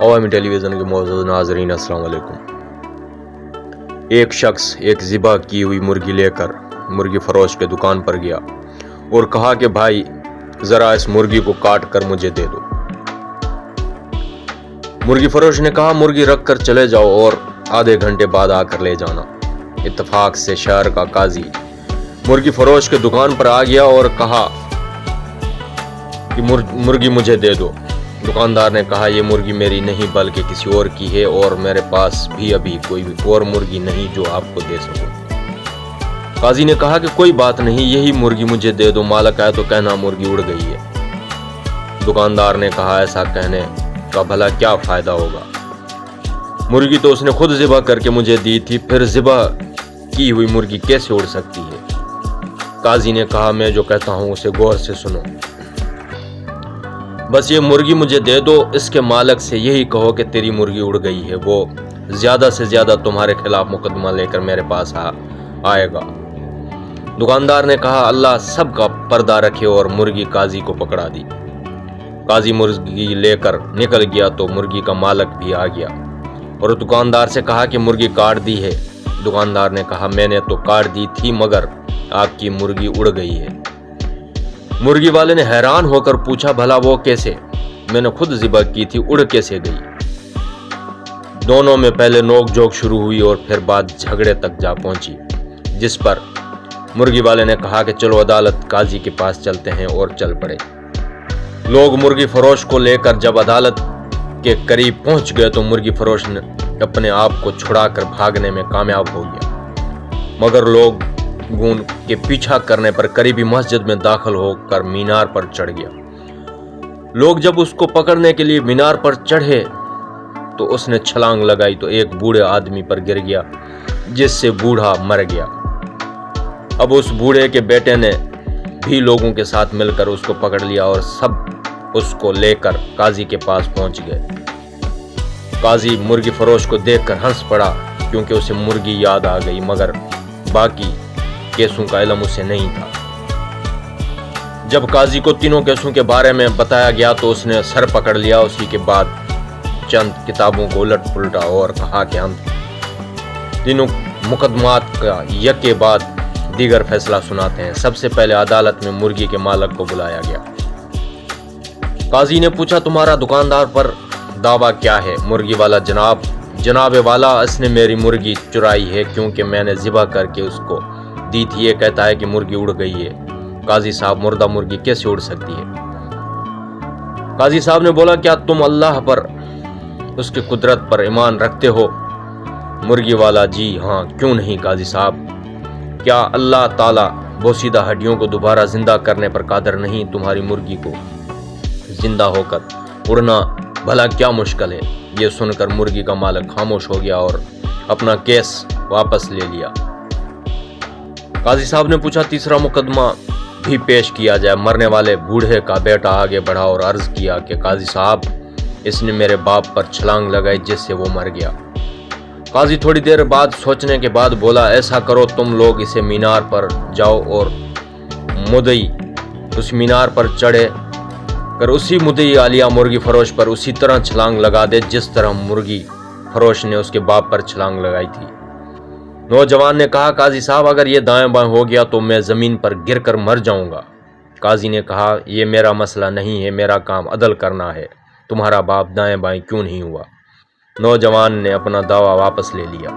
عوامی ٹیلی ویژن کے معزز ناظرین السلام علیکم۔ ایک شخص ایک ذبح کی ہوئی مرغی لے کر مرغی فروش کے دکان پر گیا اور کہا کہ بھائی ذرا اس مرغی کو کاٹ کر مجھے دے دو۔ مرغی فروش نے کہا مرغی رکھ کر چلے جاؤ اور آدھے گھنٹے بعد آ کر لے جانا۔ اتفاق سے شہر کا قاضی مرغی فروش کے دکان پر آ گیا اور کہا کہ مرغی مجھے دے دو۔ دکاندار نے کہا یہ مرغی میری نہیں بلکہ کسی اور کی ہے اور میرے پاس بھی ابھی کوئی اور مرغی نہیں جو آپ کو دے سکوں۔ قاضی نے کہا کہ کوئی بات نہیں، یہی مرغی مجھے دے دو، مالک آئے تو کہنا مرغی اڑ گئی ہے۔ دکاندار نے کہا ایسا کہنے کا بھلا کیا فائدہ ہوگا، مرغی تو اس نے خود ذبح کر کے مجھے دی تھی، پھر ذبح کی ہوئی مرغی کیسے اڑ سکتی ہے؟ قاضی نے کہا میں جو کہتا ہوں اسے غور سے سنو، بس یہ مرغی مجھے دے دو، اس کے مالک سے یہی کہو کہ تیری مرغی اڑ گئی ہے، وہ زیادہ سے زیادہ تمہارے خلاف مقدمہ لے کر میرے پاس آئے گا۔ دکاندار نے کہا اللہ سب کا پردہ رکھے اور مرغی قاضی کو پکڑا دی۔ قاضی مرغی لے کر نکل گیا تو مرغی کا مالک بھی آ گیا اور دکاندار سے کہا کہ مرغی کاٹ دی ہے۔ دکاندار نے کہا میں نے تو کاٹ دی تھی مگر آپ کی مرغی اڑ گئی ہے۔ مرغی والے نے حیران ہو کر پوچھا بھلا وہ کیسے؟ میں نے خود ذبح کی تھی، اڑ کیسے گئی؟ دونوں میں پہلے نوک جھوک شروع ہوئی اور پھر بات جھگڑے تک جا پہنچی، جس پر مرغی والے نے کہا کہ چلو عدالت قاضی کے پاس چلتے ہیں، اور چل پڑے۔ لوگ مرغی فروش کو لے کر جب عدالت کے قریب پہنچ گئے تو مرغی فروش نے اپنے آپ کو چھڑا کر بھاگنے میں کامیاب ہو گیا، مگر لوگوں کے پیچھا کرنے پر قریبی مسجد میں داخل ہو کر مینار پر چڑھ گیا۔ لوگ جب اس کو پکڑنے کے لیے مینار پر چڑھے تو اس نے چھلانگ لگائی تو ایک بوڑھے آدمی پر گر گیا، جس سے بوڑھا مر گیا۔ اب اس بوڑھے کے بیٹے نے بھی لوگوں کے ساتھ مل کر اس کو پکڑ لیا اور سب اس کو لے کر قاضی کے پاس پہنچ گئے۔ قاضی مرغی فروش کو دیکھ کر ہنس پڑا کیونکہ اسے مرغی یاد آ گئی، مگر باقی کیسوں کا علم اسے نہیں تھا۔ جب قاضی کو تینوں کیسوں کے بارے میں بتایا گیا تو اس نے سر پکڑ لیا۔ اسی کے بعد چند کتابوں کو الٹ پلٹا اور کہا کہ ہم تینوں مقدمات کا یک کے بعد دیگر فیصلہ سناتے ہیں۔ سب سے پہلے عدالت میں مرغی کے مالک کو بلایا گیا۔ قاضی نے پوچھا تمہارا دکاندار پر دعویٰ کیا ہے؟ مرغی والا جناب والا اس نے میری مرغی چرائی ہے کیونکہ میں نے ذبح کر کے اس کو دی تھی، یہ کہتا ہے کہ مرغی اڑ گئی ہے۔ قاضی صاحب مردہ مرغی کیسے اڑ سکتی ہے؟ قاضی صاحب نے بولا کیا تم اللہ پر، اس کی قدرت پر ایمان رکھتے ہو؟ مرغی والا جی ہاں، کیوں نہیں قاضی صاحب، کیا اللہ تعالیٰ بوسیدہ ہڈیوں کو دوبارہ زندہ کرنے پر قادر نہیں؟ تمہاری مرغی کو زندہ ہو کر اڑنا بھلا کیا مشکل ہے؟ یہ سن کر مرغی کا مالک خاموش ہو گیا اور اپنا کیس واپس لے لیا۔ قاضی صاحب نے پوچھا تیسرا مقدمہ بھی پیش کیا جائے۔ مرنے والے بوڑھے کا بیٹا آگے بڑھا اور عرض کیا کہ قاضی صاحب اس نے میرے باپ پر چھلانگ لگائی جس سے وہ مر گیا۔ قاضی تھوڑی دیر بعد سوچنے کے بعد بولا ایسا کرو تم لوگ اسے مینار پر جاؤ اور مدعی اس مینار پر چڑھے کر اسی مدعی عالیہ مرغی فروش پر اسی طرح چھلانگ لگا دے جس طرح مرغی فروش نے اس کے باپ پر چھلانگ لگائی تھی۔ نوجوان نے کہا قاضی صاحب اگر یہ دائیں بائیں ہو گیا تو میں زمین پر گر کر مر جاؤں گا۔ قاضی نے کہا یہ میرا مسئلہ نہیں ہے، میرا کام عدل کرنا ہے، تمہارا باپ دائیں بائیں کیوں نہیں ہوا؟ نوجوان نے اپنا دعویٰ واپس لے لیا۔